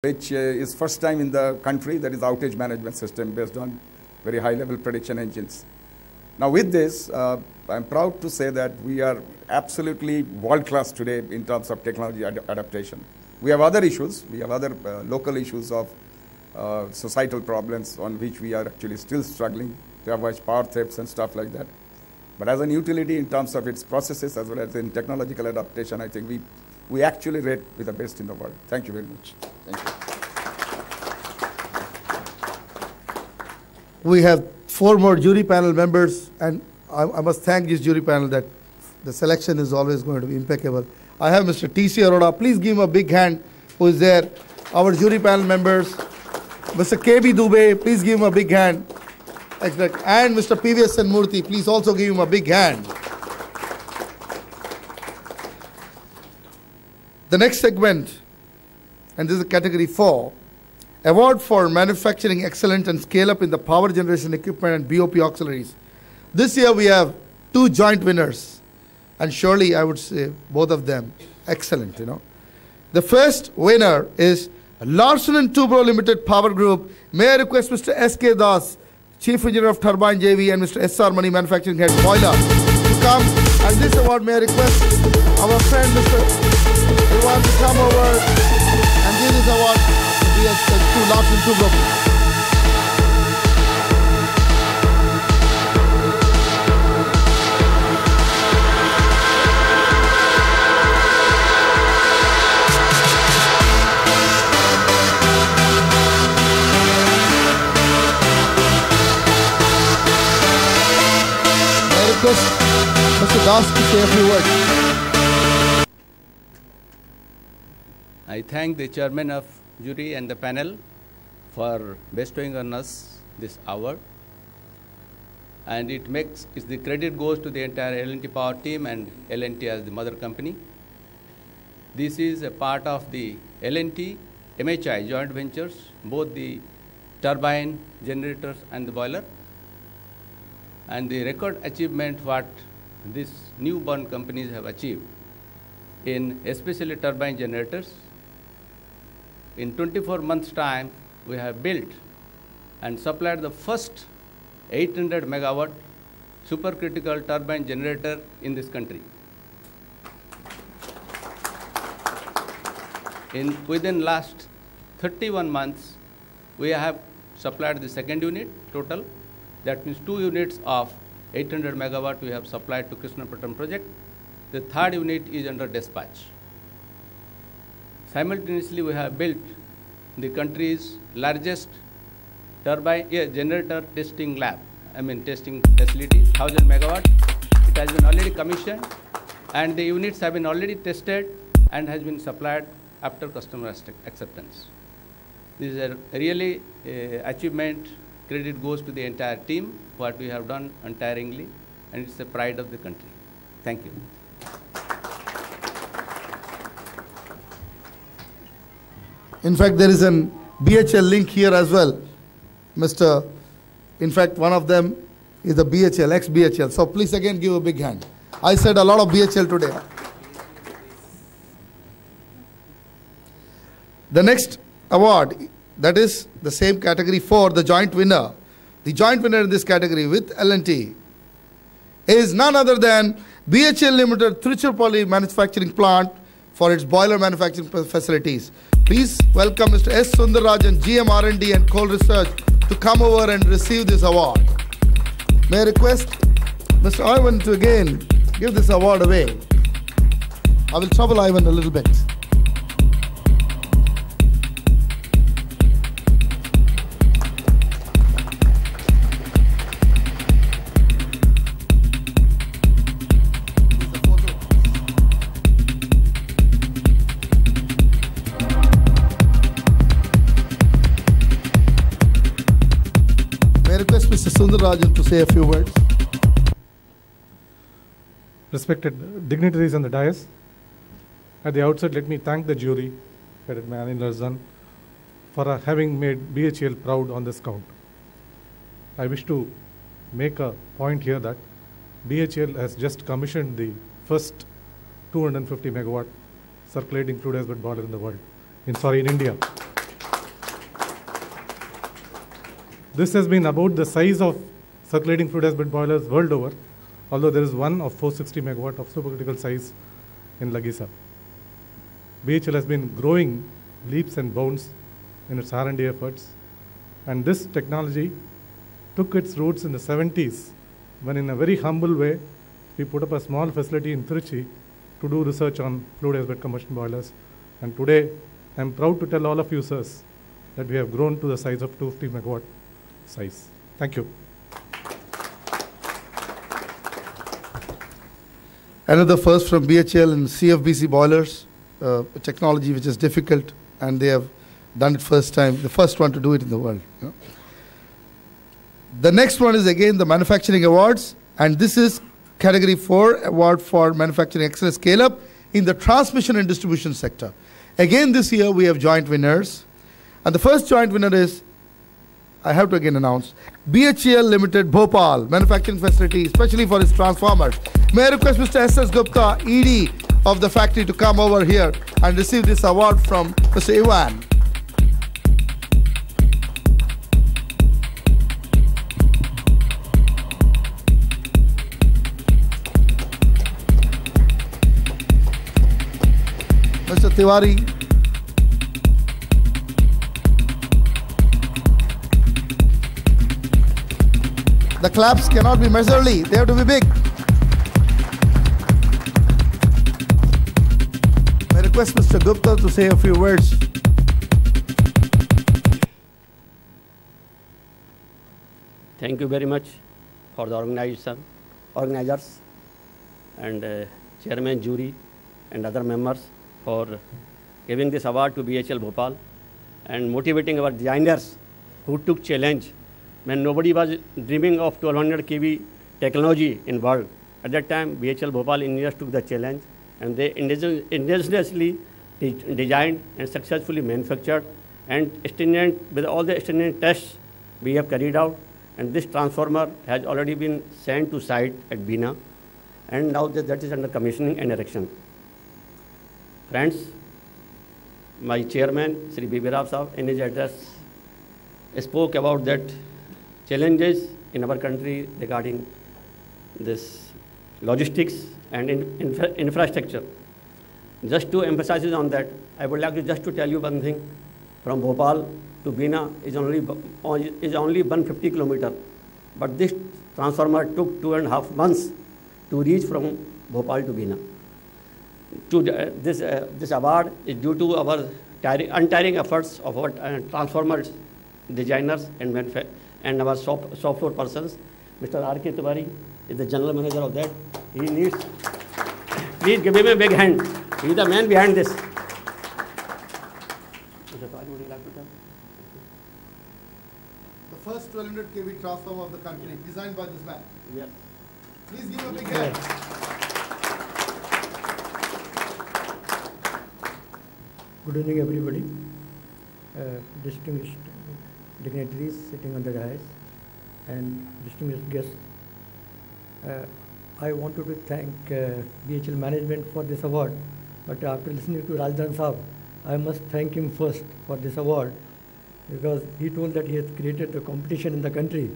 which is first time in the country, that is outage management system based on very high-level prediction engines. Now with this, I'm proud to say that we are absolutely world-class today in terms of technology adaptation. We have other issues. We have other local issues of societal problems on which we are actually still struggling to avoid power thefts and stuff like that. But as an utility in terms of its processes as well as in technological adaptation, I think we actually rate with the best in the world. Thank you very much. Thank you. We have 4 more jury panel members, and I must thank this jury panel that the selection is always going to be impeccable. I have Mr. T.C. Arora. Please give him a big hand who is there. Our jury panel members. Mr. K.B. Dubey, please give him a big hand. And Mr. P.V.S. Murthy, please also give him a big hand. The next segment, and this is category 4, Award for Manufacturing Excellence and Scale Up in the Power Generation Equipment and BOP Auxiliaries. This year we have 2 joint winners, and surely I would say both of them excellent, The first winner is Larsen & Toubro Limited Power Group. May I request Mr. S.K. Das, Chief Engineer of Turbine JV, and Mr. S.R. Mani, Manufacturing Head Boiler, to come. And this award, may I request our friend Mr. Ivan to come over and give this award to Larsen & Toubro. Mr. Das to say a few words. I thank the chairman of jury and the panel for bestowing on us this award. And the credit goes to the entire L&T Power team and L&T as the mother company. This is a part of the L&T MHI joint ventures, both the turbine, generators and the boiler. And the record achievement what these newborn companies have achieved in especially turbine generators. In 24 months' time, we have built and supplied the first 800 megawatt supercritical turbine generator in this country. Within last 31 months, we have supplied the second unit total. That means 2 units of 800 megawatt we have supplied to Krishnapatam project. The third unit is under dispatch. Simultaneously, we have built the country's largest turbine generator testing lab, testing facility, 1000 megawatt. It has been already commissioned, and the units have been already tested and has been supplied after customer acceptance. This is a really achievement. Credit goes to the entire team, what we have done untiringly, and it's the pride of the country. Thank you. In fact, there is an BHL link here as well. In fact, one of them is the BHL, ex-BHL. So please again give a big hand. I said a lot of BHL today. The next award, that is the same category 4, the joint winner. The joint winner in this category with L&T is none other than BHL Limited Tiruchirappalli Manufacturing Plant for its boiler manufacturing facilities. Please welcome Mr. S. Sundararajan, GM R&D and Coal Research, to come over and receive this award. May I request Mr. Ivan to again give this award away. I will trouble Ivan a little bit. Mr. Sundararajan to say a few words. Respected dignitaries on the dais, at the outset, let me thank the jury, headed by Anil Rajan, for having made BHEL proud on this count. I wish to make a point here that BHEL has just commissioned the first 250 megawatt circulating fluid boiler in the world, in India. This has been about the size of circulating fluid husband boilers world over, although there is one of 460 megawatt of supercritical size in Lagisa. BHEL has been growing leaps and bounds in its R&D efforts, and this technology took its roots in the 70s when, in a very humble way, we put up a small facility in Trichy to do research on fluid husband combustion boilers. And today, I'm proud to tell all of you, sirs, that we have grown to the size of 250 megawatt size. Thank you. Another first from BHEL in CFBC boilers, a technology which is difficult, and they have done it first time, the first one to do it in the world. You know. The next one is again the Manufacturing Awards, and this is Category 4, Award for Manufacturing Excellence Scale-Up in the Transmission and Distribution sector. Again this year we have joint winners, and the first joint winner is, I have to again announce, BHEL Limited Bhopal, manufacturing facility, especially for its transformers. May I request Mr. S.S. Gupta, ED of the factory, to come over here and receive this award from Mr. Ivan. Mr. Tiwari. The claps cannot be measurably, they have to be big. I request Mr. Gupta to say a few words. Thank you very much for the organizers and chairman, jury and other members for giving this award to BHEL Bhopal and motivating our designers who took challenge when nobody was dreaming of 1200 kV technology in world. At that time, BHEL Bhopal engineers took the challenge, and they indigenously designed and successfully manufactured, and with all the stringent tests we have carried out, and this transformer has already been sent to site at Bina, and now that is under commissioning and erection. Friends, my chairman, Sri B.B. Rao Saab, in his address, spoke about that challenges in our country regarding this logistics and infrastructure. Just to emphasize on that, I would like to just to tell you one thing. From Bhopal to Bina is only 150 kilometers, but this transformer took 2.5 months to reach from Bhopal to Bina. This award is due to our untiring efforts of our transformers designers and our software persons. Mr. R.K. Tiwari is the general manager of that. He needs, please give him a big hand. He is the man behind this. Mr. Tiwari, would you like to tell? The first 1200 kV transformer of the country, designed by this man. Yes. Please give him a big hand. Good evening, everybody. Distinguished dignitaries sitting on the dais and distinguished guests. I wanted to thank BHEL management for this award, but after listening to Rajdan Saab, I must thank him first for this award, because he told that he has created a competition in the country.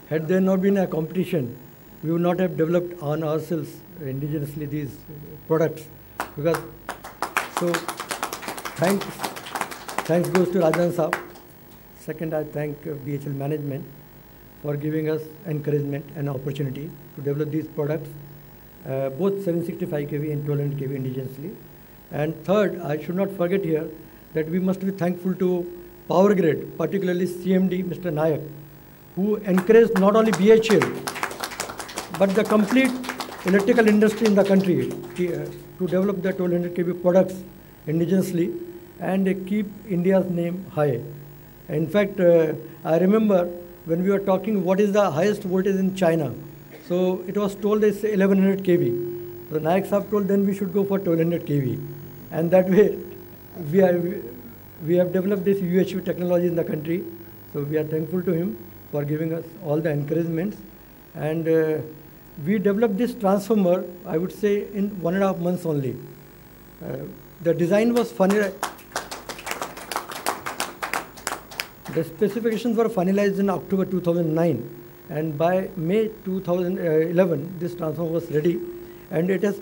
Had there not been a competition, we would not have developed on ourselves indigenously these products. Because so, thanks goes to Rajdan Saab. Second, I thank BHEL management for giving us encouragement and opportunity to develop these products, both 765 kV and 1200 kV indigenously. And third, I should not forget here that we must be thankful to Power Grid, particularly CMD, Mr. Nayak, who encouraged not only BHEL, but the complete electrical industry in the country to develop the 1200 kV products indigenously and keep India's name high. In fact, I remember when we were talking what is the highest voltage in China. So it was told it's 1100 kV. So Nayak Saab told then we should go for 1200 kV. And that way we have developed this UHV technology in the country. So we are thankful to him for giving us all the encouragements. And we developed this transformer, I would say, in 1.5 months only. The design was funny. The specifications were finalized in October 2009, and by May 2011, this transformer was ready, and it has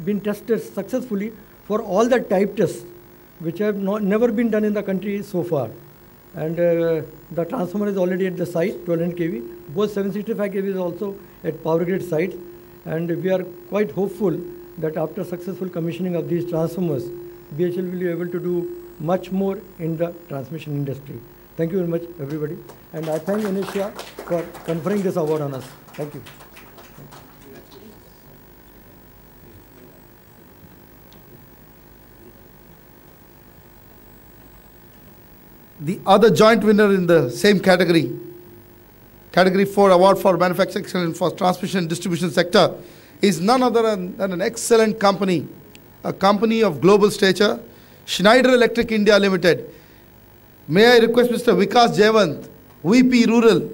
been tested successfully for all the type tests which have never been done in the country so far. And the transformer is already at the site, 1200 kV. Both 765 kV is also at power grid sites, and we are quite hopeful that after successful commissioning of these transformers, BHEL will be able to do much more in the transmission industry. Thank you very much, everybody. And I thank ENERTIA for conferring this award on us. Thank you. The other joint winner in the same category, Category 4 Award for Manufacturing Excellence for Transmission and Distribution Sector, is none other than an excellent company, a company of global stature, Schneider Electric India Limited. May I request Mr. Vikas Jayawant, VP Rural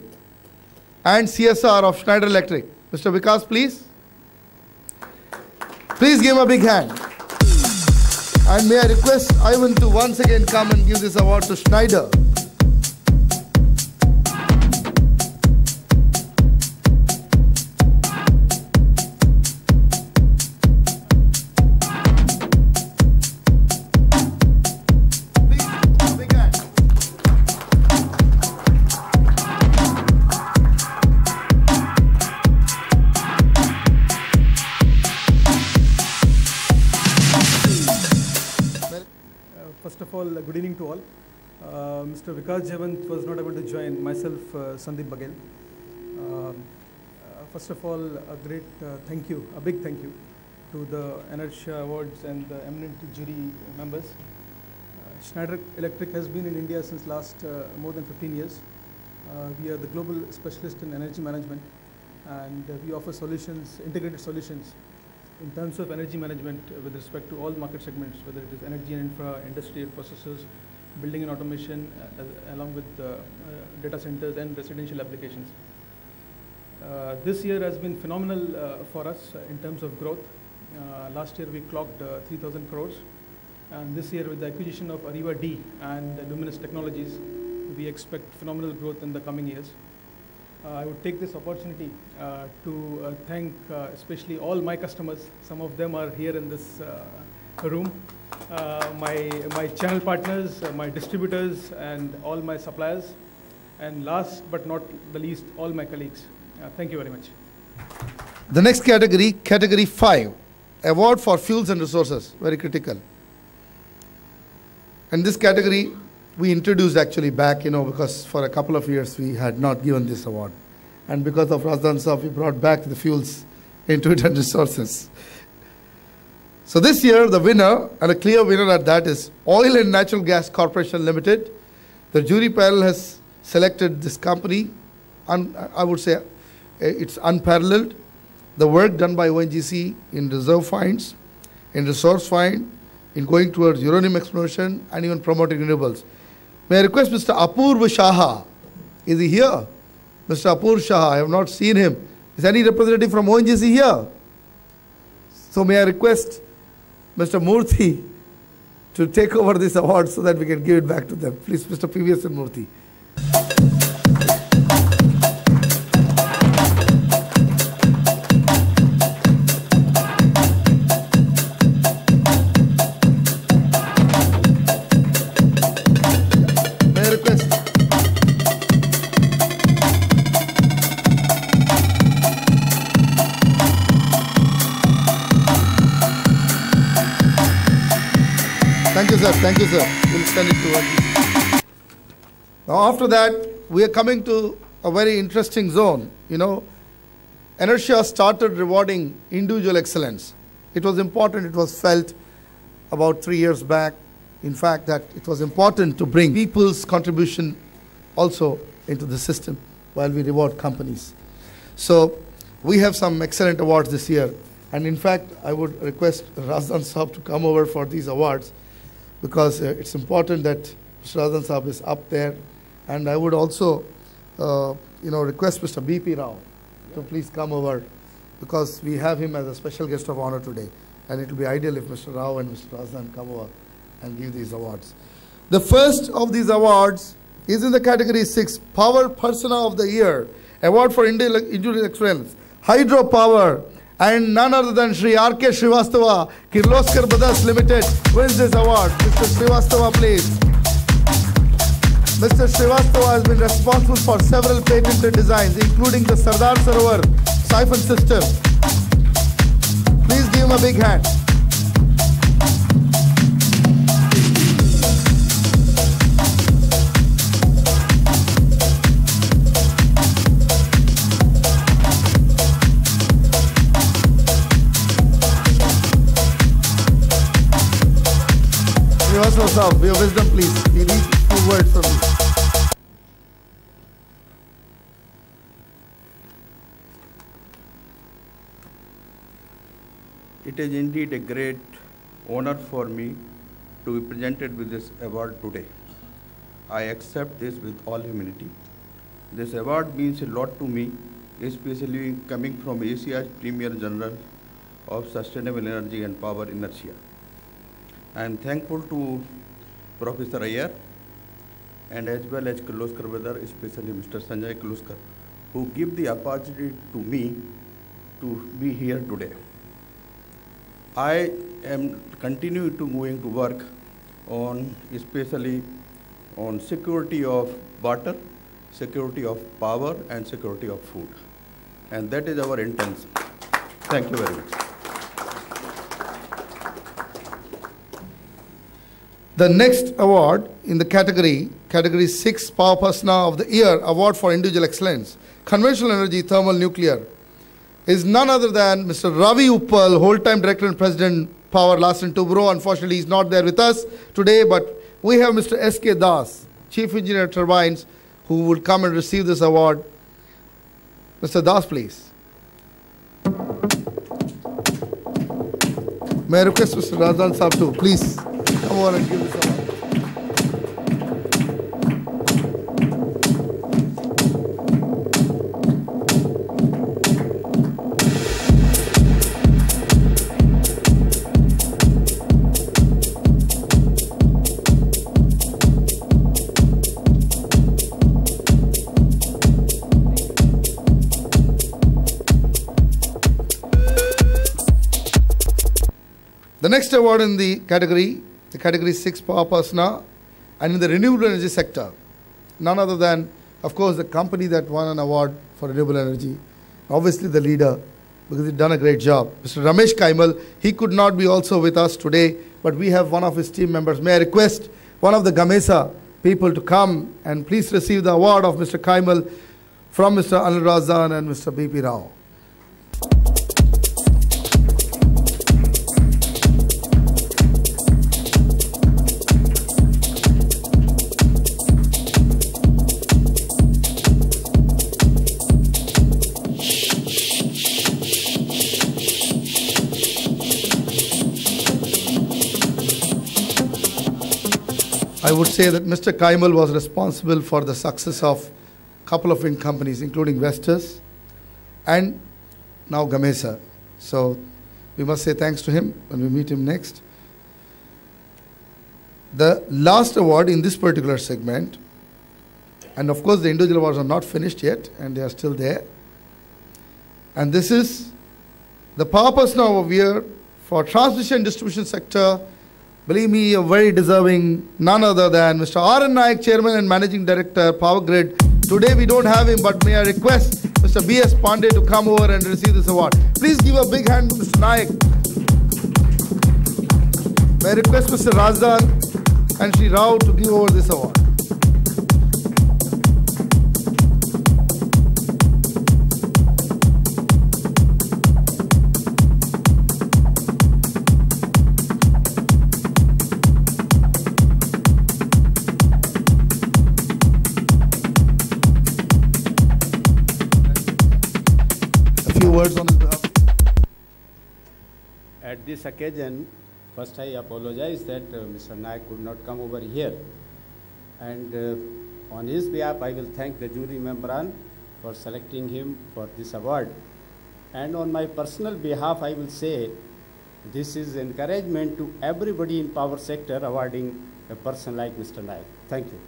and CSR of Schneider Electric. Mr. Vikas, please. Please give him a big hand. And may I request Ivan to once again come and give this award to Schneider. First of all, good evening to all. Mr. Vikas Jayawant was not able to join, myself, Sandeep Baghel. First of all, a great thank you, a big thank you to the ENERTIA Awards and the Eminent Jury members. Schneider Electric has been in India since last more than 15 years. We are the global specialist in energy management, and we offer solutions, integrated solutions in terms of energy management with respect to all market segments, whether it is energy and infra, industrial processes, building and automation, along with data centers and residential applications. This year has been phenomenal for us in terms of growth. Last year we clocked 3,000 crores, and this year with the acquisition of Ariva D and Luminous Technologies, we expect phenomenal growth in the coming years. I would take this opportunity to thank especially all my customers. Some of them are here in this room. My channel partners, my distributors, and all my suppliers. And last but not the least, all my colleagues. Thank you very much. The next category, Category 5, Award for Fuels and Resources, very critical. And this category, we introduced actually back, because for a couple of years we had not given this award. And because of Razdan Saab, we brought back the fuels into it and resources. So this year, the winner, and a clear winner at that, is Oil and Natural Gas Corporation Limited. The jury panel has selected this company, and I would say it's unparalleled. The work done by ONGC in reserve finds, in resource find, in going towards uranium exploration, and even promoting renewables. May I request Mr. Apurva Shaha? Is he here? Mr. Apurva Shaha, I have not seen him. Is any representative from ONGC here? So may I request Mr. Murthy to take over this award so that we can give it back to them. Please, Mr. PVS and Murthy. Thank you, sir. We'll send it to us. Now, after that, we are coming to a very interesting zone. ENERTIA started rewarding individual excellence. It was important, it was felt about 3 years back, in fact, that it was important to bring people's contribution also into the system while we reward companies. So, we have some excellent awards this year. And in fact, I would request Razdan Saab to come over for these awards, because it's important that Mr. Razdan Saab is up there. And I would also, request Mr. B.P. Rao to please come over, because we have him as a special guest of honor today. And it will be ideal if Mr. Rao and Mr. Razdan come over and give these awards. The first of these awards is in the category 6, Power Persona of the Year, Award for Individual Excellence, Hydropower, and none other than Shri R.K. Srivastava, Kirloskar Brothers Limited, wins this award. Mr. Srivastava, please. Mr. Srivastava has been responsible for several patented designs, including the Sardar Sarovar siphon system. Please give him a big hand. Srivastava, your wisdom, please. We need a few words from you. It is indeed a great honor for me to be presented with this award today. I accept this with all humility. This award means a lot to me, especially coming from Asia's Premier General of Sustainable Energy and Power Inertia. I am thankful to Professor Iyer and as well as Kirloskar brother, especially Mr. Sanjay Kirloskar, who give the opportunity to me to be here today. I am continuing to going to work on, especially on security of water, security of power, and security of food. And that is our intention. Thank you very much. The next award in the category 6, Power Persona of the Year, Award for Individual Excellence, Conventional Energy, Thermal, Nuclear, is none other than Mr. Ravi Uppal, Whole-Time Director and President, Power, Larsen Toubro. Unfortunately, he's not there with us today, but we have Mr. S.K. Das, Chief Engineer Turbines, who will come and receive this award. Mr. Das, please. May I request Mr. Razdan Saab to please come over and give this award. The next award in the category 6, Power Persona, and in the renewable energy sector, none other than, of course, the company that won an award for renewable energy, obviously the leader, because he's done a great job. Mr. Ramesh Kaimal, he could not be also with us today, but we have one of his team members. May I request one of the Gamesa people to come and please receive the award of Mr. Kaimal from Mr. Anil Razdan and Mr. B.P. Rao. I would say that Mr. Kaimal was responsible for the success of a couple of wind companies, including Vestas and now Gamesa. So we must say thanks to him when we meet him next. The last award in this particular segment, and of course the individual awards are not finished yet and they are still there. And this is the Power Persona of the Year for Transmission and Distribution Sector. Believe me, a very deserving, none other than Mr. R.N. Naik, Chairman and Managing Director, Power Grid. Today we don't have him, but may I request Mr. B.S. Pandey to come over and receive this award. Please give a big hand to Mr. Naik. May I request Mr. Razdan and Shri Rao to give over this award. Words on his behalf. At this occasion, first I apologize that Mr. Naik could not come over here. And on his behalf, I will thank the jury member for selecting him for this award. And on my personal behalf, I will say this is encouragement to everybody in power sector awarding a person like Mr. Naik. Thank you.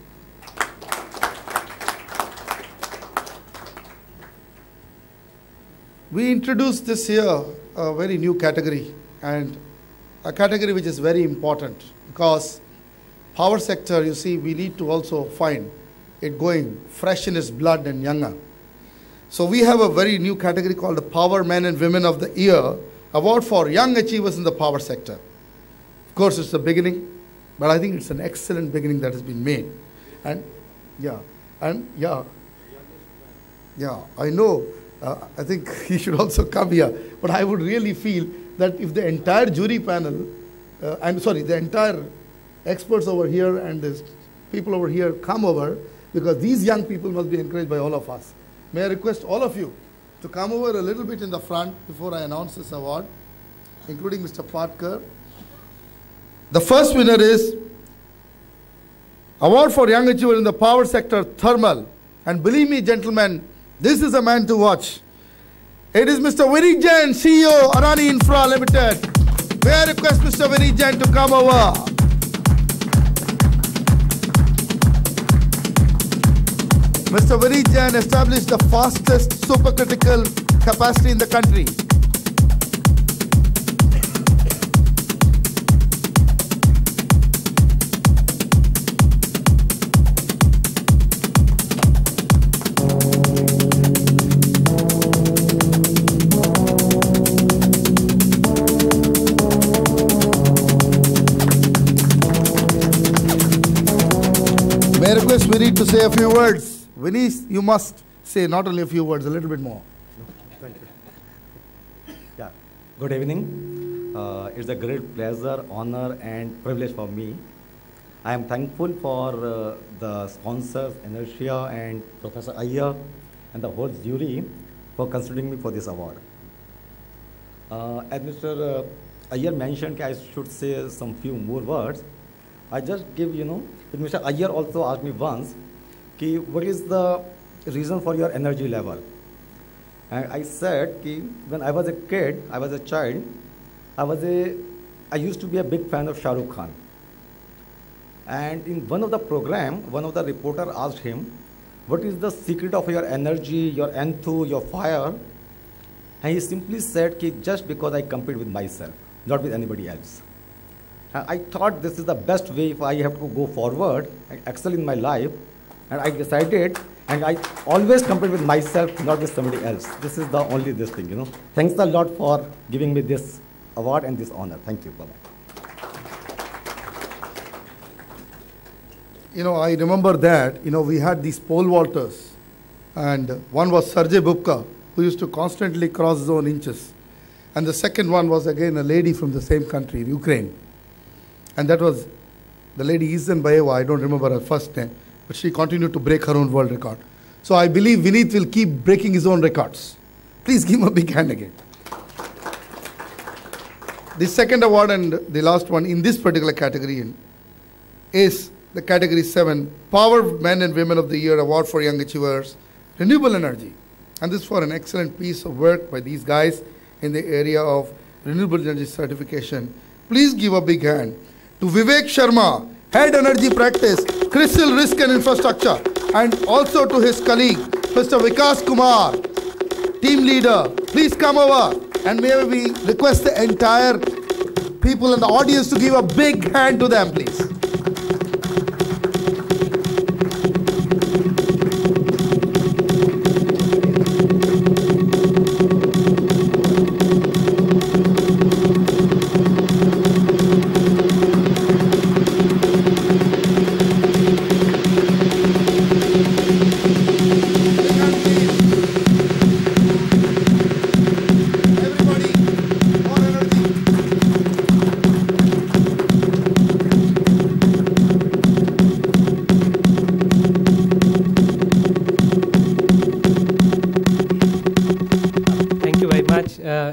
We introduced this year a very new category, and a category which is very important because power sector, you see, we need to also find it going fresh in its blood and younger. So we have a very new category called the Power Men and Women of the Year Award for Young Achievers in the Power Sector. Of course, it's the beginning, but I think it's an excellent beginning that has been made. And yeah, I know, I think he should also come here, but I would really feel that if the entire jury panel, the entire experts over here and the people over here come over, because these young people must be encouraged by all of us. May I request all of you to come over a little bit in the front before I announce this award, including Mr. Patkar. The first winner is Award for Young Achiever in the Power Sector, Thermal. And believe me, gentlemen, this is a man to watch. It is Mr. Vineet Jain, CEO, Adani Infra Limited. May I request Mr. Vineet Jain to come over. Mr. Vineet Jain established the fastest supercritical capacity in the country. May I request Vineet to say a few words? Vineet, you must say not only a few words, a little bit more. Thank you. Yeah. Good evening. It's a great pleasure, honor, and privilege for me. I am thankful for the sponsors, Inertia and Professor Iyer, and the whole jury for considering me for this award. As Mr. Iyer mentioned, I should say some few more words. I just give, Mr. Iyer also asked me once, what is the reason for your energy level? And I said, when I was a kid, I was a child, I used to be a big fan of Shah Rukh Khan. And in one of the program, one of the reporter asked him, what is the secret of your energy, your enthu, your fire? And he simply said, just because I compete with myself, not with anybody else. And I thought this is the best way if I have to go forward and excel in my life. And I decided, and I always compete with myself, not with somebody else. This is the only this thing, Thanks a lot for giving me this award and this honor. Thank you. Bye-bye. I remember that, we had these pole vaulters. And one was Sergey Bubka, who used to constantly cross his own inches. And the second one was again a lady from the same country, Ukraine. And that was the lady Izenbayeva, I don't remember her first name. But she continued to break her own world record. So I believe Vineet will keep breaking his own records. Please give him a big hand again. The second award and the last one in this particular category is the category 7, Power Men and Women of the Year Award for Young Achievers, Renewable Energy. And this is for an excellent piece of work by these guys in the area of renewable energy certification. Please give a big hand to Vivek Sharma, Head Energy Practice, Crystal Risk and Infrastructure, and also to his colleague, Mr. Vikas Kumar, Team Leader. Please come over, and may we request the entire people in the audience to give a big hand to them, please.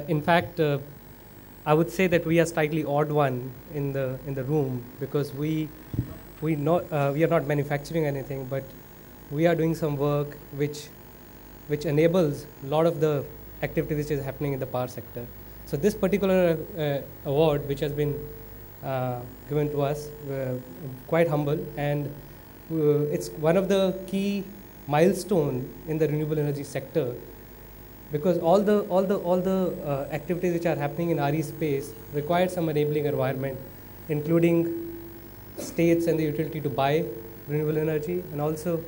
In fact, I would say that we are slightly odd one in the room because we are not manufacturing anything, but we are doing some work which enables a lot of the activity which is happening in the power sector. So this particular award, which has been given to us, we're quite humble, and it's one of the key milestones in the renewable energy sector, because all the activities which are happening in RE space require some enabling environment, including states and the utility to buy renewable energy, and also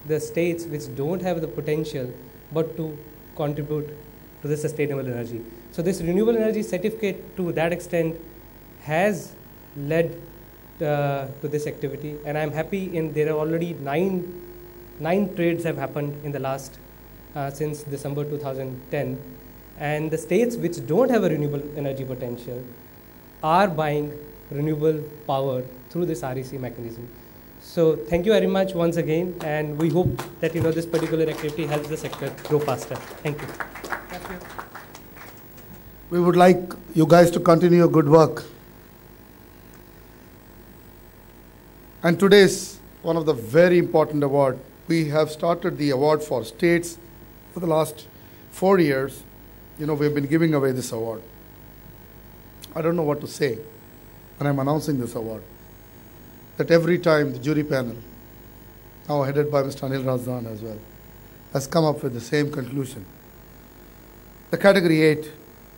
the states which don't have the potential but to contribute to the sustainable energy. So this renewable energy certificate, to that extent, has led to this activity, and I'm happy there are already nine trades have happened in the last since December 2010, and the states which don't have a renewable energy potential are buying renewable power through this REC mechanism. So thank you very much once again, and we hope that this particular activity helps the sector grow faster. Thank you. Thank you. We would like you guys to continue your good work. And today's one of the very important award. We have started the award for states for the last 4 years. We've been giving away this award. I don't know what to say when I'm announcing this award. That every time the jury panel, now headed by Mr. Anil Razdan as well, has come up with the same conclusion. The category 8,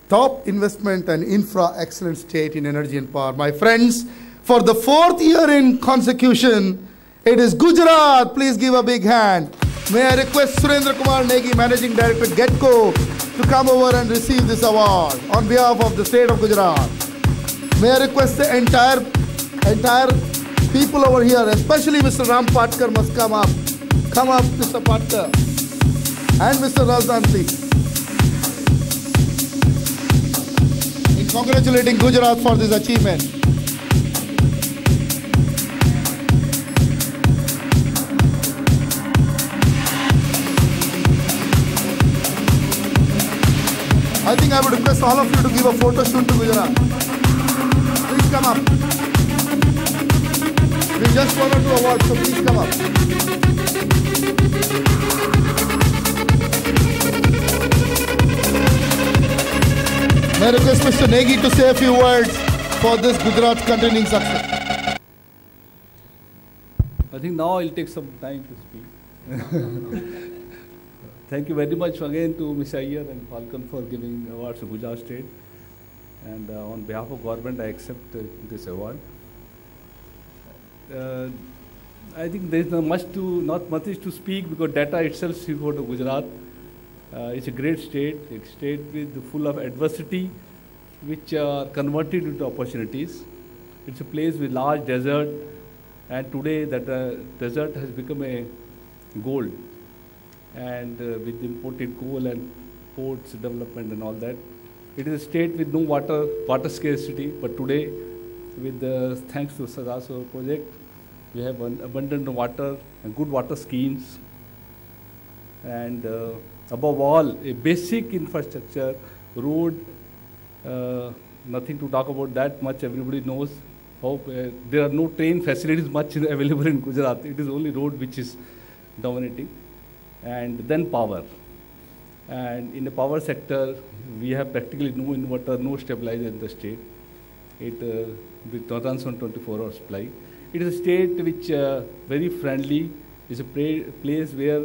top investment and infra excellent state in energy and power. My friends, for the 4th year in consecution, it is Gujarat. Please give a big hand. May I request Surendra Kumar Negi, Managing Director, GETCO, to come over and receive this award on behalf of the state of Gujarat. May I request the entire people over here, especially Mr. Ram Patkar, must come up. Come up, Mr. Patkar. And Mr. Razdan, please. In congratulating Gujarat for this achievement. I think I would request all of you to give a photo shoot to Gujarat. Please come up. We just won 2 awards, so please come up. May I request Mr. Negi to say a few words for this Gujarat's continuing success. I think now I'll take some time to speak. Thank you very much again to Mr. Iyer and Falcon for giving awards to Gujarat State. And on behalf of government, I accept this award. I think there is not much to speak because data itself speaks for Gujarat. It's a great state with full of adversity, which are converted into opportunities. It's a place with large desert, and today that desert has become a gold. And with imported coal and ports development and all that, it is a state with no water scarcity. But today, with thanks to Sadaso project, we have abundant water and good water schemes, and above all, a basic infrastructure, road. Nothing to talk about that much. Everybody knows how there are no train facilities much available in Gujarat. It is only road which is dominating. And then power. And in the power sector, we have practically no inverter, no stabilizer in the state. It runs on 24-hour supply. It is a state which very friendly. It's a place where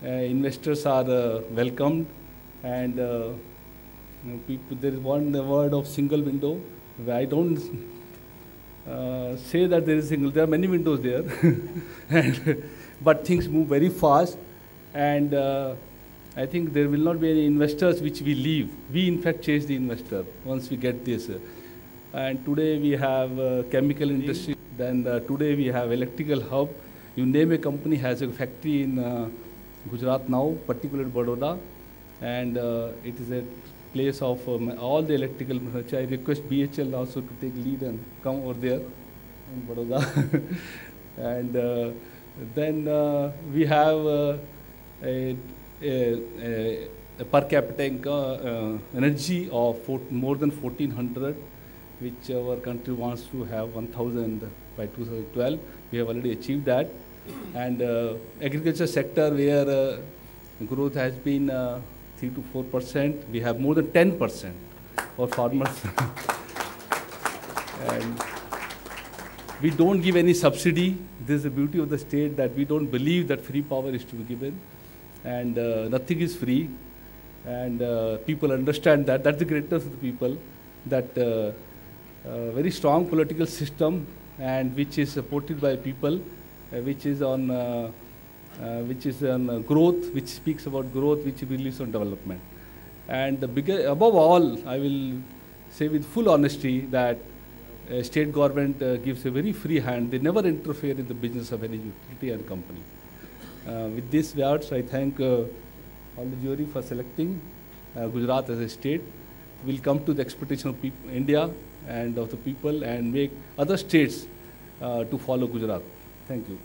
investors are welcomed, and people. There is one word of single window. I don't say that there is single. There are many windows there, but things move very fast. And I think there will not be any investors which we leave. We, in fact, chase the investor once we get this. And today we have chemical industry. Then today we have electrical hub. You name a company has a factory in Gujarat now, particularly Baroda. And it is a place of all the electrical manufacture. I request BHL also to take lead and come over there in Baroda. And then we have a per capita energy of more than 1,400, which our country wants to have 1,000 by 2012. We have already achieved that. And agriculture sector, where growth has been 3 to 4%, we have more than 10% of farmers. And we don't give any subsidy. This is the beauty of the state, that we don't believe that free power is to be given. And nothing is free. and people understand that. That's the greatness of the people, that very strong political system, and which is supported by people, which is on growth, which speaks about growth, which believes on development. And the bigger, above all, I will say with full honesty that state government gives a very free hand. They never interfere in the business of any utility and company. With these words, I thank all the jury for selecting Gujarat as a state. We'll come to the expectation of India and of the people and make other states to follow Gujarat. Thank you.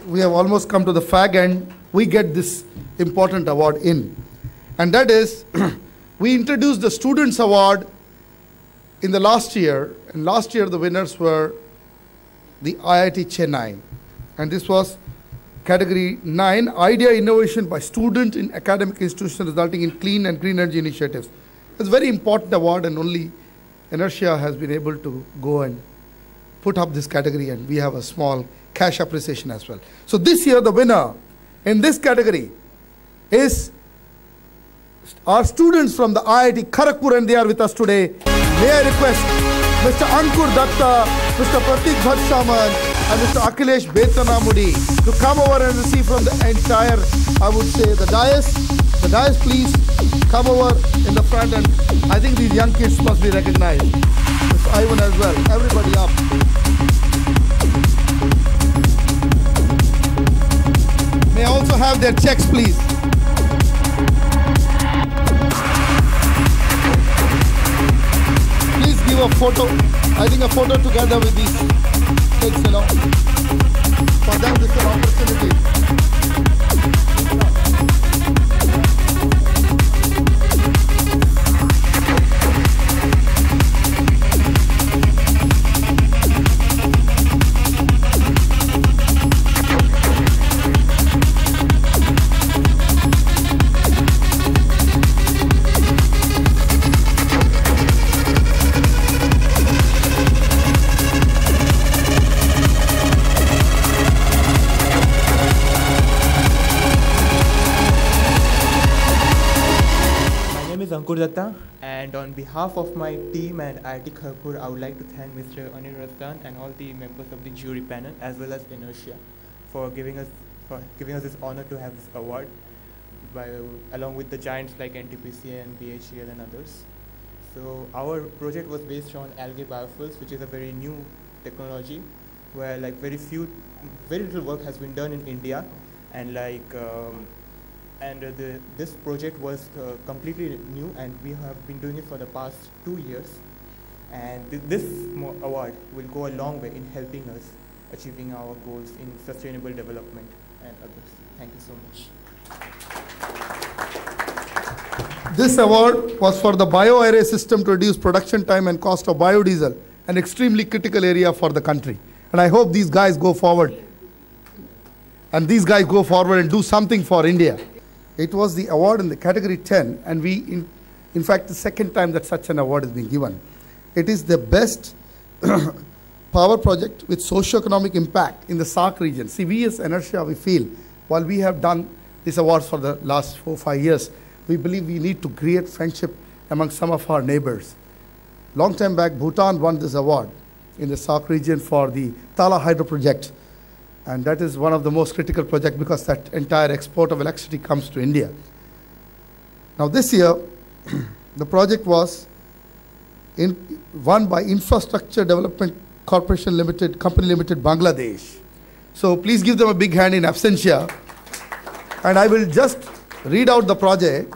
We have almost come to the fag end. We get this important award in. And that is, we introduced the Students Award in the last year. And last year the winners were the IIT Chennai. And this was category 9, Idea Innovation by Student in Academic Institutions resulting in Clean and Green Energy Initiatives. It's a very important award, and only Inertia has been able to go and put up this category, and we have a small cash appreciation as well. So this year the winner in this category is our students from the IIT Kharagpur, and they are with us today. May I request Mr. Ankur Datta, Mr. Pratik Bhatshaman, and Mr. Akhilesh Betanamudi to come over and receive from the entire, I would say, the dais. The dais, please come over in the front, and I think these young kids must be recognized. Mr. Ivan as well. Everybody up. May I also have their checks, please. Please give a photo. I think a photo together with these kids, you know. For them, this is an opportunity. Ankur Datta, and on behalf of my team and IIT Kharagpur, I would like to thank Mr. Anil Rastan and all the members of the jury panel as well as Inertia for giving us this honor to have this award, along with the giants like NTPC and BHEL and others. So our project was based on algae biofuels, which is a very new technology where like very little work has been done in India, and this project was completely new, and we have been doing it for the past 2 years. And this award will go a long way in helping us achieving our goals in sustainable development and others. Thank you so much. This award was for the bioarray system to reduce production time and cost of biodiesel, an extremely critical area for the country. And I hope these guys go forward. And these guys go forward and do something for India. It was the award in the category 10, and in fact, the second time that such an award is being given. It is the best power project with socio-economic impact in the SAARC region. See, we as Inertia, we feel, while we have done these awards for the last 4 or 5 years, we believe we need to create friendship among some of our neighbors. Long time back, Bhutan won this award in the SAARC region for the Tala Hydro project. And that is one of the most critical projects because that entire export of electricity comes to India. Now this year, the project was won by Infrastructure Development Corporation Limited, Company Limited, Bangladesh. So please give them a big hand in absentia. And I will just read out the project.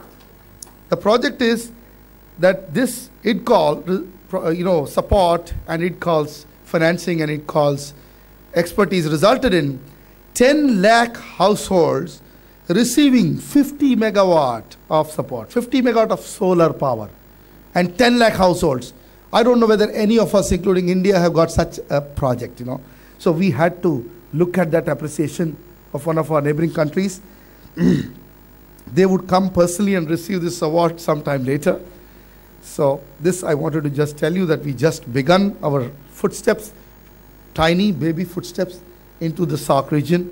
The project is that this IDCOL, support, and IDCOL's financing and IDCOL's expertise resulted in 10 lakh households receiving 50 megawatt of support, 50 megawatt of solar power, and 10 lakh households. I don't know whether any of us, including India, have got such a project, So we had to look at that appreciation of one of our neighboring countries. They would come personally and receive this award sometime later. So this, I wanted to just tell you that we just begun our footsteps, tiny baby footsteps into the SAARC region.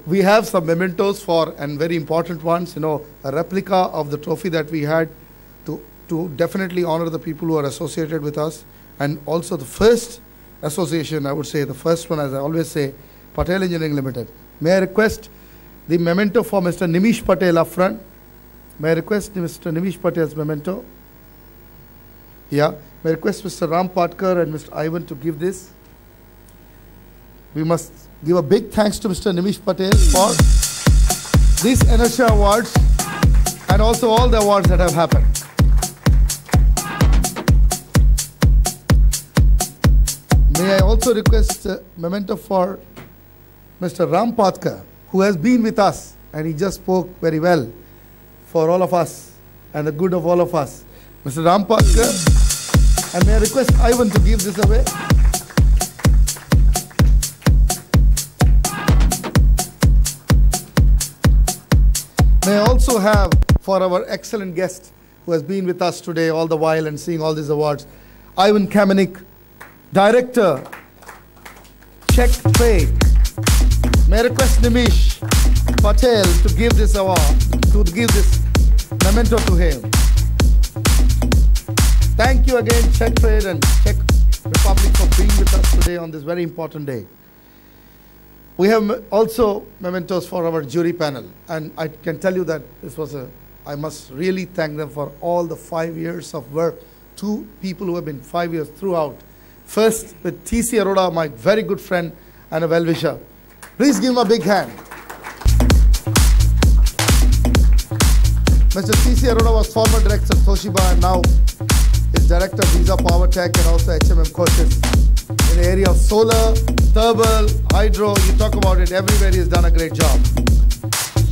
We have some mementos for, and very important ones, a replica of the trophy that we had to definitely honor the people who are associated with us. And also the first association, I would say, the first one, as I always say, Patel Engineering Limited. May I request the memento for Mr. Nimish Patel up front? May I request Mr. Nimish Patel's memento? Yeah. May I request Mr. Ram Patkar and Mr. Ivan to give this? We must give a big thanks to Mr. Nimish Patel for these ENERTIA Awards and also all the awards that have happened. May I also request a memento for Mr. Ram Patkar, who has been with us, and he just spoke very well for all of us and the good of all of us. Mr. Ram Patkar, and may I request Ivan to give this away? May I also have for our excellent guest who has been with us today all the while and seeing all these awards, Ivan Kamenik, Director, Czech Trade. May I request Nimish Patel to give this award, to give this memento to him. Thank you again, Czech Trade and Czech Republic, for being with us today on this very important day. We have also mementos for our jury panel, and I can tell you that this was I must really thank them for all the 5 years of work. 2 people who have been 5 years throughout. First with T.C. Arora, my very good friend and a well-wisher. Please give him a big hand. Mr. T.C. Arora was former director of Toshiba and now is director of Visa Power Tech and also HMM courses in the area of solar, thermal, hydro. You talk about it, everywhere he has done a great job.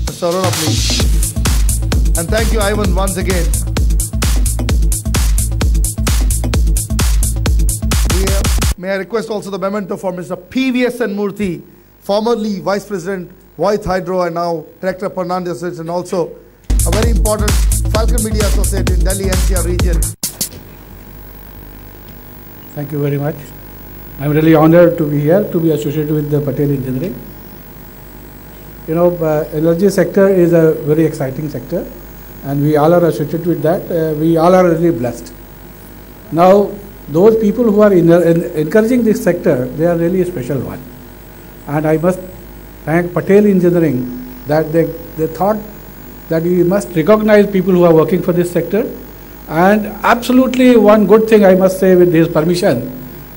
Mr. Arora, please. And thank you, Ivan, once again. May I request also the memento for Mr. PVSN Murthy, formerly Vice President, Voith Hydro, and now Director of Pernand Associates, and also a very important Falcon Media Associate in Delhi NCR region. Thank you very much. I'm really honored to be here, to be associated with the Patel Engineering. Energy sector is a very exciting sector, and we all are associated with that. We all are really blessed. Now, those people who are encouraging this sector, they are really a special one. And I must thank Patel Engineering that they thought that we must recognize people who are working for this sector. And absolutely one good thing I must say with his permission,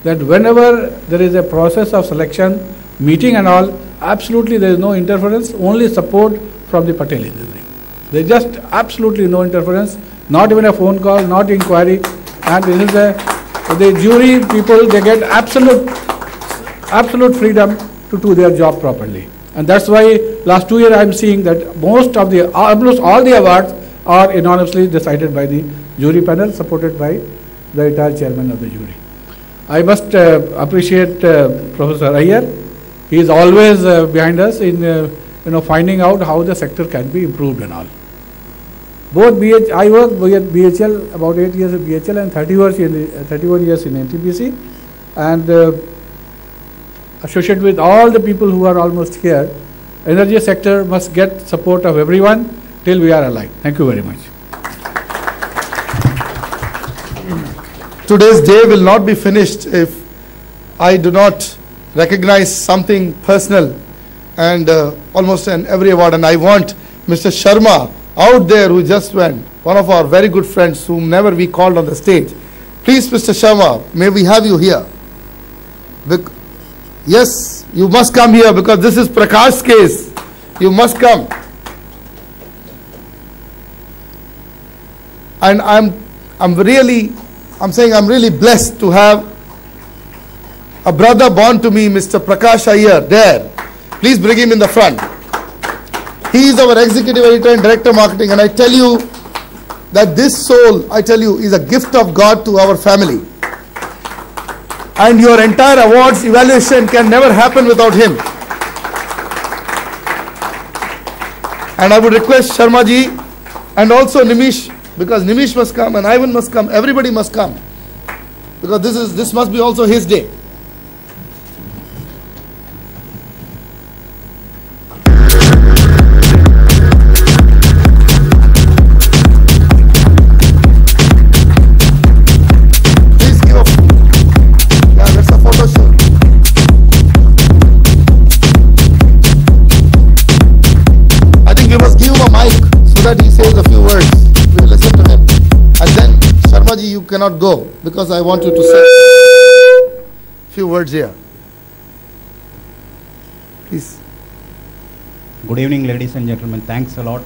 that whenever there is a process of selection, meeting and all, absolutely there is no interference, only support from the Patel Engineering. There is just absolutely no interference, not even a phone call, not inquiry. And this is the jury people, they get absolute freedom to do their job properly. And that's why last 2 years I am seeing that almost all the awards are unanimously decided by the jury panel, supported by the entire chairman of the jury. I must appreciate Professor Iyer. He is always behind us in finding out how the sector can be improved and all. Both I worked with BHL about 8 years at BHL and 31 years in NTPC, and associated with all the people who are almost here. Energy sector must get support of everyone till we are alive. Thank you very much. Today's day will not be finished if I do not recognize something personal and almost in every award. And I want Mr. Sharma out there who just went, one of our very good friends whom never we called on the stage. Please, Mr. Sharma, may we have you here? Yes, you must come here because this is Prakash's case. You must come. And I'm really blessed to have a brother born to me, Mr. Prakash Iyer, there. Please bring him in the front. He is our executive editor and director of marketing, and I tell you that this soul, I tell you, is a gift of God to our family. And your entire awards evaluation can never happen without him. And I would request Sharma ji and also Nimish, because Nimish must come and Ivan must come, everybody must come, because this must be also his day. cannot go because I want you to say a few words here. Please. Good evening, ladies and gentlemen. Thanks a lot.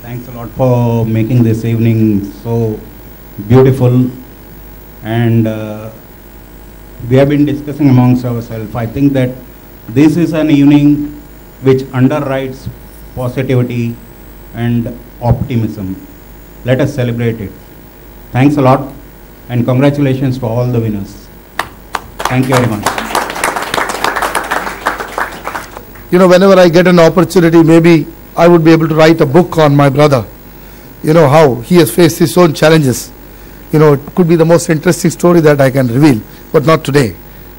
Thanks a lot for making this evening so beautiful. And we have been discussing amongst ourselves. I think that this is an evening which underwrites positivity and optimism. Let us celebrate it. Thanks a lot, and congratulations to all the winners. Thank you very much. You know, whenever I get an opportunity, maybe I would be able to write a book on my brother. You know, how he has faced his own challenges. You know, it could be the most interesting story that I can reveal, but not today.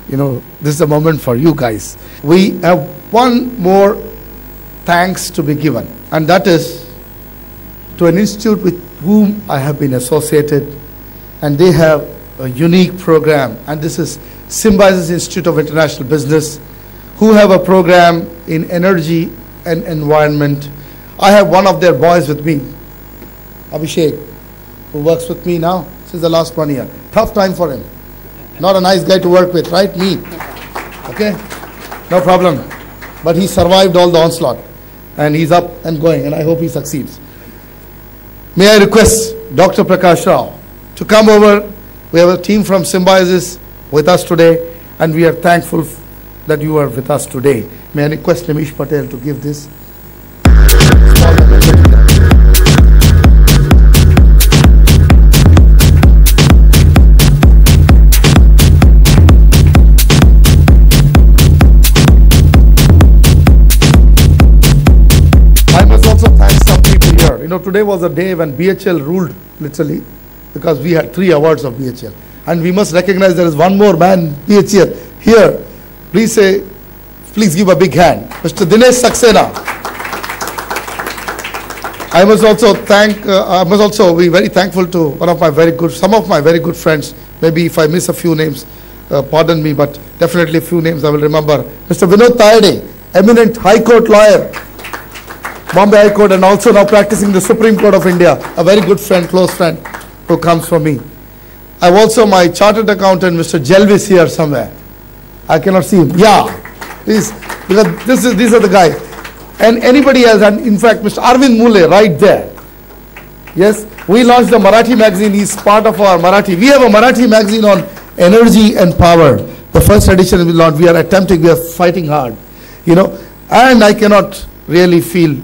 You know, this is a moment for you guys. We have one more thanks to be given, and that is to an institute with whom I have been associated, and they have a unique program, and this is Symbiosis Institute of International Business, who have a program in energy and environment. I have one of their boys with me, Abhishek, who works with me now since the last 1 year. Tough time for him. Not a nice guy to work with, right? Me. Okay? No problem. But he survived all the onslaught, and he's up and going, and I hope he succeeds. May I request Dr. Prakash Rao to come over. We have a team from Symbiosis with us today, and we are thankful that you are with us today. May I request Nimish Patel to give this. I must also thank some people here. You know, today was a day when BHL ruled, literally, because we had 3 awards of BHL. And we must recognize there is one more man, BHL, here. Please give a big hand. Mr. Dinesh Saxena. I must also be very thankful to some of my very good friends. Maybe if I miss a few names, pardon me, but definitely a few names I will remember. Mr. Vinod Tayade, eminent High Court lawyer, Bombay High Court, and also now practicing the Supreme Court of India. A very good friend, close friend, who comes from me. I have also my chartered accountant, Mr. Jelvis, here somewhere. I cannot see him. Yeah, because these are the guys. And anybody else, and in fact, Mr. Arvind Mule, right there. Yes, we launched the Marathi magazine. He's part of our Marathi. We have a Marathi magazine on energy and power. The first edition we launched. We are fighting hard. You know, and I cannot really feel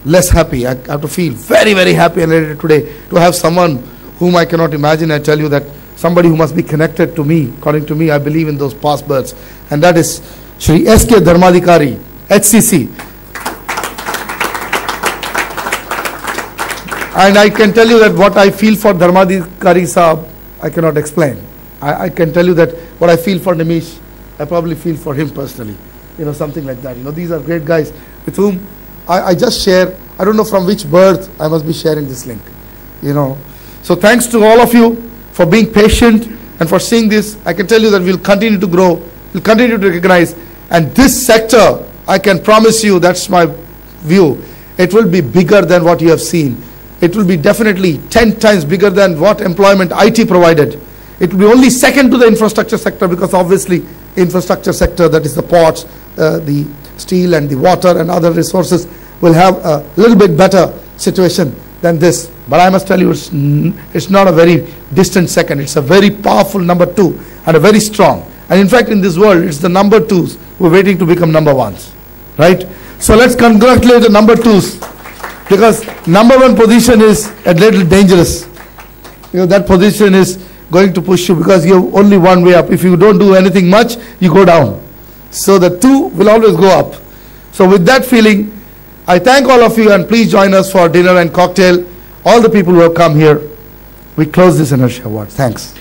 less happy. I have to feel very, very happy and elated today to have someone whom I cannot imagine. I tell you that somebody who must be connected to me. According to me, I believe in those past births. And that is Shri S.K. Dharmadhikari, HCC. And I can tell you that what I feel for Dharmadhikari Saab, I cannot explain. I can tell you that what I feel for Nimish, I probably feel for him personally. You know, something like that. You know, these are great guys with whom I just share. I don't know from which birth I must be sharing this link. You know. So thanks to all of you for being patient and for seeing this. I can tell you that we'll continue to grow, we'll continue to recognize, and this sector, I can promise you, that's my view, it will be bigger than what you have seen. It will be definitely 10 times bigger than what employment IT provided. It will be only second to the infrastructure sector, because obviously infrastructure sector, that is the ports, the steel and the water and other resources, will have a little bit better situation than this. But I must tell you, it's not a very distant second. It's a very powerful number 2 and a very strong. And in fact, in this world, it's the number 2s who are waiting to become number 1s. Right? So let's congratulate the number 2s, because number 1 position is a little dangerous. You know, that position is going to push you, because you have only one way up. If you don't do anything much, you go down. So the 2 will always go up. So with that feeling, I thank all of you, and please join us for dinner and cocktail. All the people who have come here. We close this Inertia Awards. Thanks.